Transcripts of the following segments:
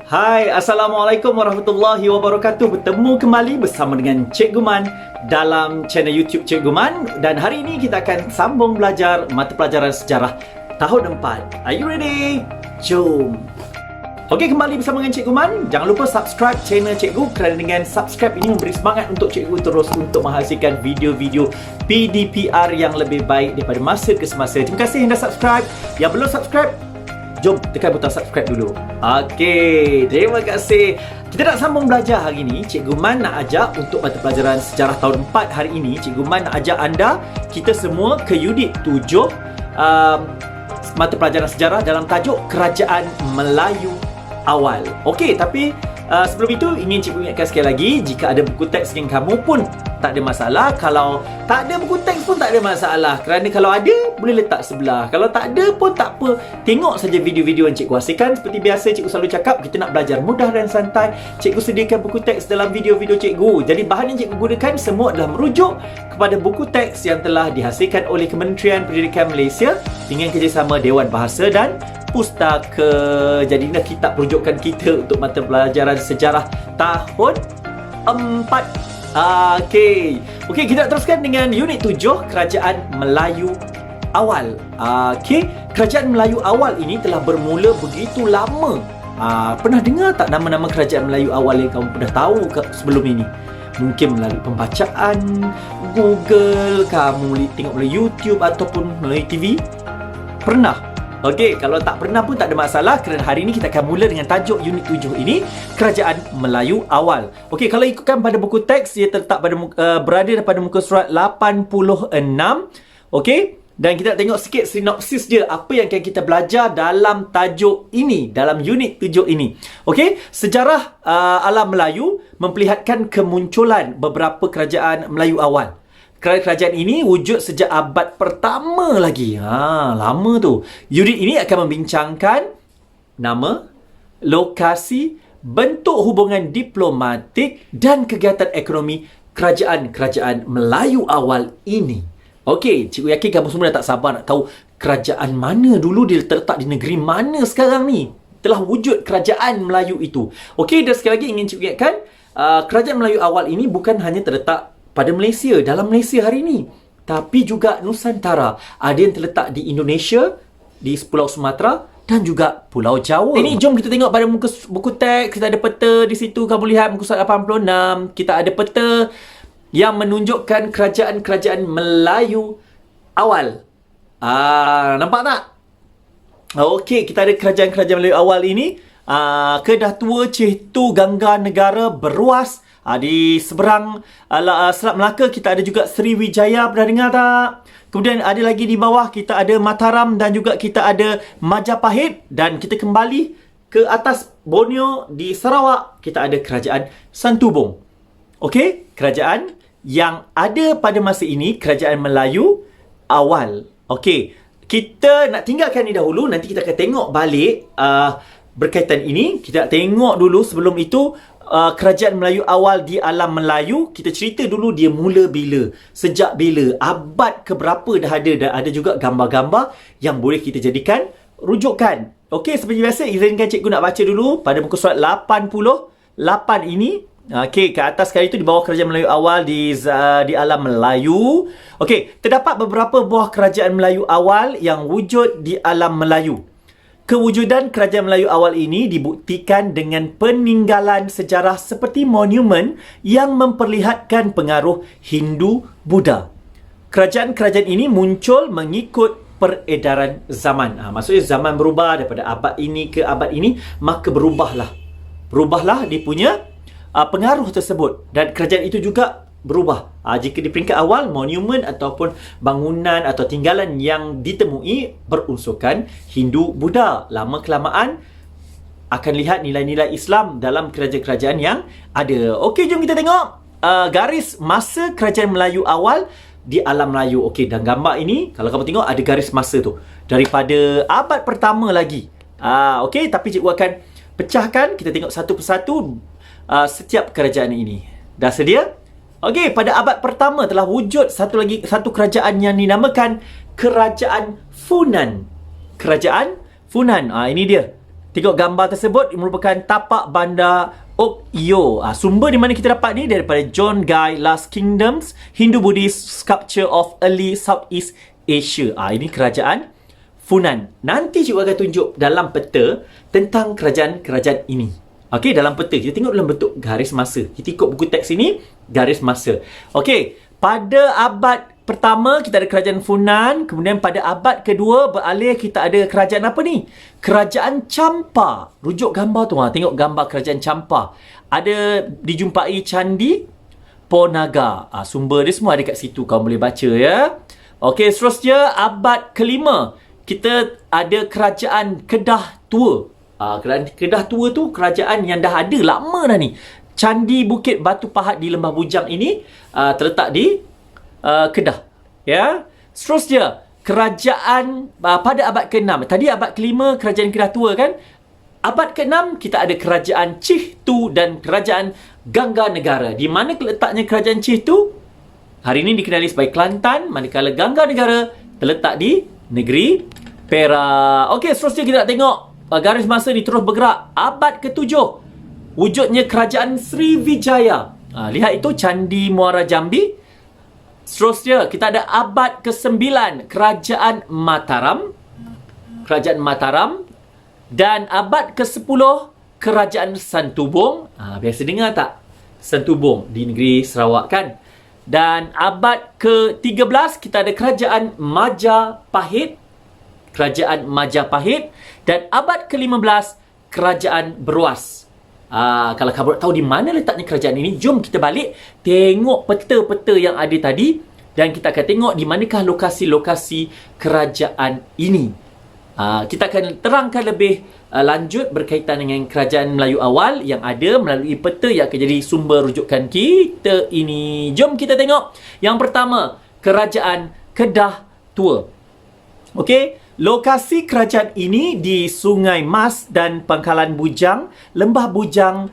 Hai, Assalamualaikum warahmatullahi wabarakatuh. Bertemu kembali bersama dengan Cikgu Man dalam channel YouTube Cikgu Man. Dan hari ini kita akan sambung belajar mata pelajaran sejarah tahun 4. Are you ready? Jom! Okey, kembali bersama dengan Cikgu Man. Jangan lupa subscribe channel Cikgu kerana dengan subscribe ini memberi semangat untuk Cikgu terus untuk menghasilkan video-video PDPR yang lebih baik daripada masa ke semasa. Terima kasih yang dah subscribe. Yang belum subscribe, jom tekan butang subscribe dulu. Okey, terima kasih. Kita nak sambung belajar hari ini. Cikgu Man nak ajak untuk mata pelajaran sejarah tahun 4 hari ini. Cikgu Man nak ajak anda, kita semua ke unit 7 mata pelajaran sejarah dalam tajuk Kerajaan Melayu Awal. Okey, tapi sebelum itu ingin Cikgu ingatkan sekali lagi, jika ada buku teks yang kamu pun tak ada masalah. Kalau tak ada buku teks pun tak ada masalah, kerana kalau ada boleh letak sebelah. Kalau tak ada pun tak apa, tengok saja video-video yang Cikgu hasilkan. Seperti biasa Cikgu selalu cakap, kita nak belajar mudah dan santai. Cikgu sediakan buku teks dalam video-video Cikgu. Jadi bahan yang Cikgu gunakan semua adalah merujuk kepada buku teks yang telah dihasilkan oleh Kementerian Pendidikan Malaysia dengan kerjasama Dewan Bahasa dan Pustaka. Jadi inilah kitab rujukan kita untuk mata pelajaran sejarah tahun 4. Okey, kita teruskan dengan unit 7, Kerajaan Melayu Awal. Okey, Kerajaan Melayu Awal ini telah bermula begitu lama. Pernah dengar tak nama-nama Kerajaan Melayu Awal yang kamu pernah tahu sebelum ini? Mungkin melalui pembacaan Google, kamu tengok melalui YouTube ataupun melalui TV. Pernah? Okey, kalau tak pernah pun tak ada masalah, kerana hari ini kita akan mula dengan tajuk unit 7 ini, Kerajaan Melayu Awal. Okey, kalau ikutkan pada buku teks, ia terletak pada berada pada muka surat 86. Okey, dan kita nak tengok sikit sinopsis dia, apa yang akan kita belajar dalam tajuk ini, dalam unit 7 ini. Okey, sejarah alam Melayu memperlihatkan kemunculan beberapa kerajaan Melayu awal. Kerajaan ini wujud sejak abad pertama lagi. Lama tu. Unit ini akan membincangkan nama, lokasi, bentuk hubungan diplomatik dan kegiatan ekonomi kerajaan-kerajaan Melayu awal ini. Okey, Cikgu yakin kamu semua dah tak sabar nak tahu kerajaan mana dulu, dia terletak di negeri mana sekarang ni telah wujud kerajaan Melayu itu. Okey, dan sekali lagi ingin Cikgu ingatkan, kerajaan Melayu awal ini bukan hanya terletak pada Malaysia, dalam Malaysia hari ini, tapi juga Nusantara. Ada yang terletak di Indonesia, di Pulau Sumatera dan juga Pulau Jawa. Ini jom kita tengok pada muka buku teks. Kita ada peta di situ, kamu lihat muka surat 86. Kita ada peta yang menunjukkan kerajaan-kerajaan Melayu awal. Nampak tak? Okey, kita ada kerajaan-kerajaan Melayu awal ini. Kedah Tua, Cihtu, Gangga Negara, Beruas. Di seberang Selat Melaka kita ada juga Sriwijaya, pernah dengar tak? Kemudian ada lagi di bawah kita ada Mataram dan juga kita ada Majapahit. Dan kita kembali ke atas Borneo di Sarawak, kita ada Kerajaan Santubong. Okey, kerajaan yang ada pada masa ini, Kerajaan Melayu Awal. Okey, kita nak tinggalkan ni dahulu, nanti kita akan tengok balik berkaitan ini. Kita nak tengok dulu sebelum itu, Kerajaan Melayu Awal di alam Melayu, kita cerita dulu dia mula bila, sejak bila, abad keberapa dah ada, dan ada juga gambar-gambar yang boleh kita jadikan rujukan. Okey, seperti biasa, izinkan Cikgu nak baca dulu pada muka surat 88 ini. Okey, ke atas sekali itu di bawah Kerajaan Melayu Awal di alam Melayu. Okey, terdapat beberapa buah Kerajaan Melayu Awal yang wujud di alam Melayu. Kewujudan Kerajaan Melayu awal ini dibuktikan dengan peninggalan sejarah seperti monumen yang memperlihatkan pengaruh Hindu-Buddha. Kerajaan-kerajaan ini muncul mengikut peredaran zaman. Maksudnya zaman berubah daripada abad ini ke abad ini, maka berubahlah dia punya pengaruh tersebut. Dan kerajaan itu juga berubah. Jika di peringkat awal, monumen ataupun bangunan atau tinggalan yang ditemui berunsurkan Hindu-Buddha. Lama kelamaan akan lihat nilai-nilai Islam dalam kerajaan-kerajaan yang ada. Okey, jom kita tengok garis masa Kerajaan Melayu awal di alam Melayu. Okey, dan gambar ini kalau kamu tengok ada garis masa tu daripada abad pertama lagi. Okey, tapi cikgu akan pecahkan, kita tengok satu persatu setiap kerajaan ini. Dah sedia? Okey, pada abad pertama telah wujud satu kerajaan yang dinamakan Kerajaan Funan. Kerajaan Funan. Ini dia. Tengok gambar tersebut merupakan tapak bandar Ok Yo. Sumber di mana kita dapat ni daripada John Guy Last Kingdoms, Hindu-Buddhist Sculpture of Early Southeast Asia. Ini kerajaan Funan. Nanti cikgu akan tunjuk dalam peta tentang kerajaan-kerajaan ini. Okey, dalam peta kita tengok dalam bentuk garis masa. Kita ikut buku teks ini, garis masa. Okey, pada abad pertama kita ada kerajaan Funan, kemudian pada abad kedua beralih kita ada kerajaan apa ni? Kerajaan Champa. Rujuk gambar tu, tengok gambar kerajaan Champa. Ada dijumpai candi Ponaga. Sumber dia semua ada kat situ, kau boleh baca ya. Okey, seterusnya abad kelima kita ada kerajaan Kedah Tua. Kerajaan Kedah Tua tu kerajaan yang dah ada lama dah ni. Candi Bukit Batu Pahat di Lembah Bujang ini terletak di Kedah. Ya. Seterusnya kerajaan pada abad ke-6. Tadi abad ke-5 kerajaan Kedah Tua kan? Abad ke-6 kita ada kerajaan Cihtu dan kerajaan Gangga Negara. Di mana letaknya kerajaan Cihtu? Hari ini dikenali sebagai Kelantan, manakala Gangga Negara terletak di negeri Perak. Okey, seterusnya kita nak tengok garis masa ni terus bergerak. Abad ke-7 wujudnya kerajaan Sriwijaya. Lihat itu Candi Muara Jambi. Seterusnya kita ada abad ke-9 kerajaan Mataram. Kerajaan Mataram. Dan abad ke-10 kerajaan Santubong. Biasa dengar tak? Santubong di negeri Sarawak kan? Dan abad ke-13 kita ada kerajaan Majapahit. Kerajaan Majapahit. Dan abad ke-15 kerajaan Beruas. Kalau kamu tahu di mana letaknya kerajaan ini, jom kita balik tengok peta-peta yang ada tadi dan kita akan tengok di manakah lokasi-lokasi kerajaan ini. Kita akan terangkan lebih lanjut berkaitan dengan kerajaan Melayu awal yang ada melalui peta yang akan jadi sumber rujukan kita ini. Jom kita tengok. Yang pertama, kerajaan Kedah Tua. Okey. Lokasi kerajaan ini di Sungai Mas dan Pangkalan Bujang. Lembah Bujang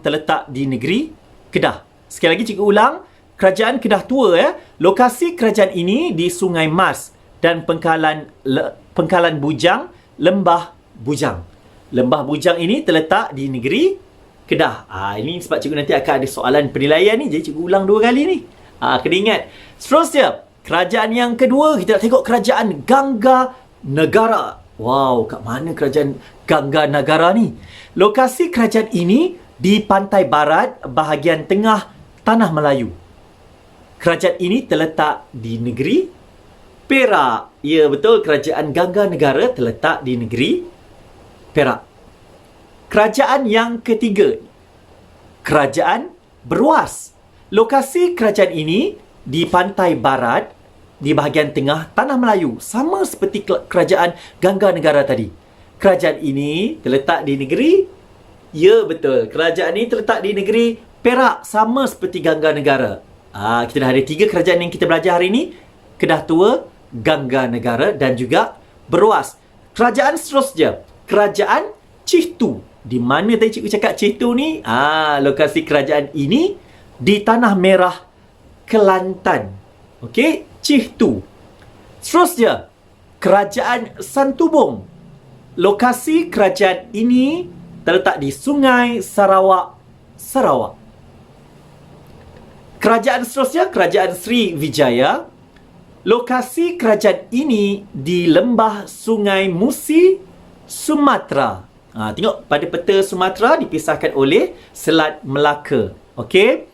terletak di negeri Kedah. Sekali lagi cikgu ulang, kerajaan Kedah Tua ya. Lokasi kerajaan ini di Sungai Mas dan Pangkalan Bujang, Lembah Bujang. Lembah Bujang ini terletak di negeri Kedah. Ini sebab cikgu nanti akan ada soalan penilaian ni, jadi cikgu ulang 2 kali ni. Kena ingat. Seterusnya, kerajaan yang kedua, kita nak tengok kerajaan Gangga Negara. Wow, kat mana kerajaan Gangga Negara ni? Lokasi kerajaan ini di pantai barat bahagian tengah Tanah Melayu. Kerajaan ini terletak di negeri Perak. Ya, betul. Kerajaan Gangga Negara terletak di negeri Perak. Kerajaan yang ketiga, kerajaan Beruas. Lokasi kerajaan ini di pantai barat di bahagian tengah Tanah Melayu, sama seperti kerajaan Gangga Negara tadi. Kerajaan ini terletak di negeri, ya betul, kerajaan ini terletak di negeri Perak, sama seperti Gangga Negara. Kita dah ada 3 kerajaan yang kita belajar hari ini: Kedah Tua, Gangga Negara dan juga Beruas. Kerajaan seterusnya, kerajaan Cihtu. Di mana tadi cikgu cakap Cihtu ni? Lokasi kerajaan ini di Tanah Merah, Kelantan. Okey, Cihtu. Seterusnya, kerajaan Santubong. Lokasi kerajaan ini terletak di Sungai Sarawak, Sarawak. Kerajaan seterusnya, kerajaan Sriwijaya. Lokasi kerajaan ini di Lembah Sungai Musi, Sumatera. Tengok pada peta Sumatera dipisahkan oleh Selat Melaka. Okey.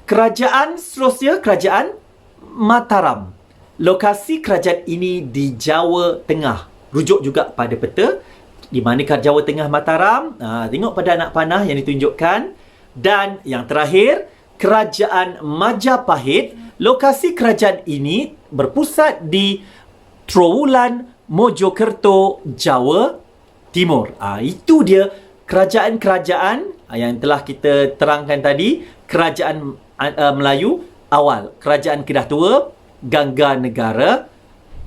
Kerajaan seterusnya, kerajaan Mataram. Lokasi kerajaan ini di Jawa Tengah. Rujuk juga pada peta. Di manakah Jawa Tengah Mataram? Tengok pada anak panah yang ditunjukkan. Dan yang terakhir, kerajaan Majapahit. Lokasi kerajaan ini berpusat di Trowulan, Mojokerto, Jawa Timur. Itu dia kerajaan-kerajaan yang telah kita terangkan tadi. Kerajaan Melayu awal. Kerajaan Kedah Tua, Gangga Negara,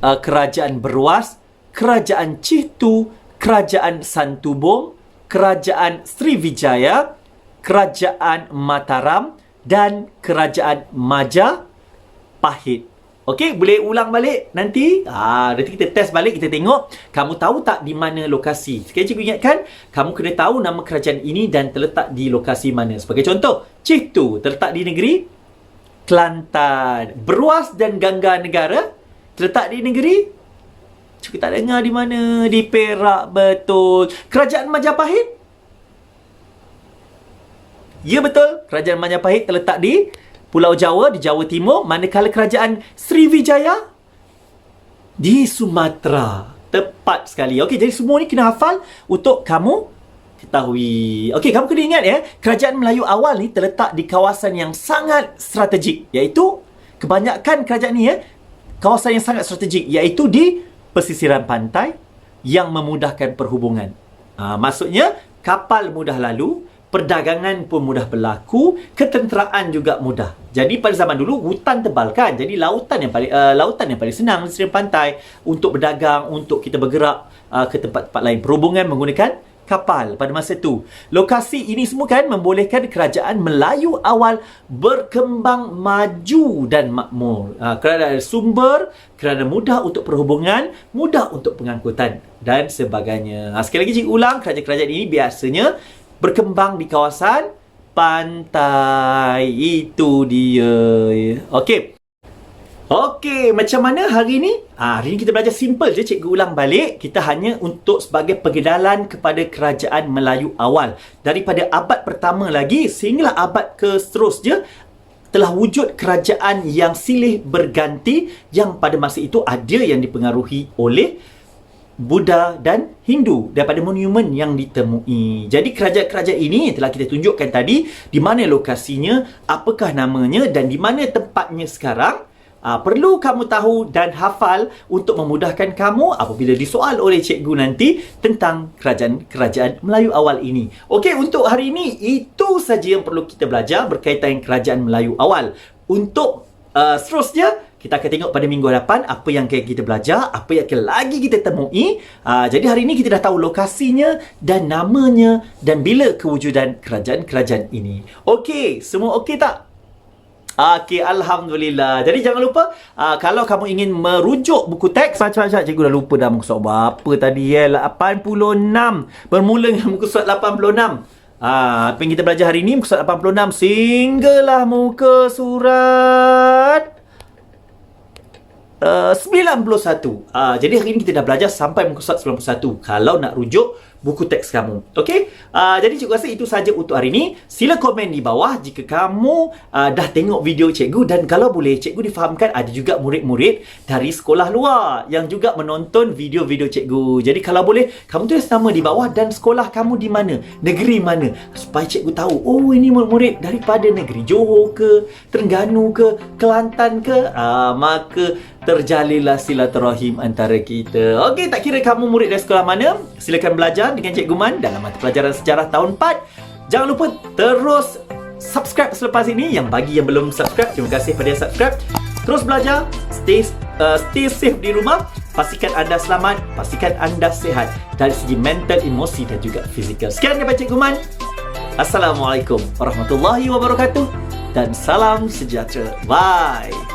kerajaan Beruas, kerajaan Cihtu, kerajaan Santubong, kerajaan Sriwijaya, kerajaan Mataram dan kerajaan Majapahit. Okey, boleh ulang balik nanti. Nanti kita test balik, kita tengok kamu tahu tak di mana lokasi. Sekali cikgu ingatkan, kamu kena tahu nama kerajaan ini dan terletak di lokasi mana. Sebagai contoh, Cihtu terletak di negeri Kelantan. Beruas dan Gangga Negara terletak di negeri, cikgu tak dengar di mana. Di Perak, betul. Kerajaan Majapahit? Ya, betul. Kerajaan Majapahit terletak di Pulau Jawa, di Jawa Timur. Manakala kerajaan Sriwijaya di Sumatera. Tepat sekali. Okey, jadi semua ni kena hafal untuk kamu ketahui. Okey, kamu kena ingat ya, kerajaan Melayu awal ni terletak di kawasan yang sangat strategik, iaitu kebanyakan kerajaan ni kawasan yang sangat strategik, iaitu di pesisiran pantai yang memudahkan perhubungan. Maksudnya kapal mudah lalu, perdagangan pun mudah berlaku, ketenteraan juga mudah. Jadi pada zaman dulu hutan tebal kan. Jadi lautan yang paling senang di sisiran pantai untuk berdagang, untuk kita bergerak ke tempat-tempat lain. Perhubungan menggunakan kapal pada masa itu. Lokasi ini semua kan membolehkan kerajaan Melayu awal berkembang maju dan makmur. Kerana ada sumber, kerana mudah untuk perhubungan, mudah untuk pengangkutan dan sebagainya. Sekali lagi cikgu ulang, kerajaan-kerajaan ini biasanya berkembang di kawasan pantai. Itu dia. Okey. Okey, macam mana hari ni? Hari ni kita belajar simple je, cikgu ulang balik. Kita hanya untuk sebagai pengenalan kepada kerajaan Melayu awal. Daripada abad pertama lagi sehinggalah abad ke seterusnya, telah wujud kerajaan yang silih berganti yang pada masa itu ada yang dipengaruhi oleh Buddha dan Hindu daripada monumen yang ditemui. Jadi kerajaan-kerajaan ini telah kita tunjukkan tadi di mana lokasinya, apakah namanya dan di mana tempatnya sekarang. Perlu kamu tahu dan hafal untuk memudahkan kamu apabila disoal oleh cikgu nanti tentang kerajaan-kerajaan Melayu awal ini. Okey, untuk hari ini itu saja yang perlu kita belajar berkaitan dengan kerajaan Melayu awal. Untuk seterusnya kita akan tengok pada minggu hadapan apa yang kita belajar, apa yang akan lagi kita temui. Jadi hari ini kita dah tahu lokasinya dan namanya dan bila kewujudan kerajaan-kerajaan ini. Okey, semua okey tak? Okey, Alhamdulillah. Jadi jangan lupa, kalau kamu ingin merujuk buku teks, macam-macam cikgu dah lupa dah muka surat berapa tadi 86. Bermula dengan muka surat 86. Apa yang kita belajar hari ini, muka surat 86 sehinggalah muka surat 91. Jadi hari ini kita dah belajar sampai muka surat 91 kalau nak rujuk buku teks kamu. Okey? Jadi cikgu rasa itu saja untuk hari ini. Sila komen di bawah jika kamu dah tengok video cikgu, dan kalau boleh cikgu difahamkan ada juga murid-murid dari sekolah luar yang juga menonton video-video cikgu. Jadi kalau boleh kamu tulis nama di bawah dan sekolah kamu di mana, negeri mana, supaya cikgu tahu, oh ini murid-murid daripada negeri Johor ke, Terengganu ke, Kelantan ke. Maka terjalinlah silaturahim antara kita. Okey, tak kira kamu murid dari sekolah mana, silakan belajar dengan Cikgu Man dalam mata pelajaran sejarah tahun 4. Jangan lupa terus subscribe selepas ini. Yang bagi yang belum subscribe, terima kasih pada yang subscribe. Terus belajar, stay safe di rumah. Pastikan anda selamat, pastikan anda sihat dari segi mental, emosi dan juga fizikal. Sekian daripada Cikgu Man. Assalamualaikum warahmatullahi wabarakatuh dan salam sejahtera. Bye.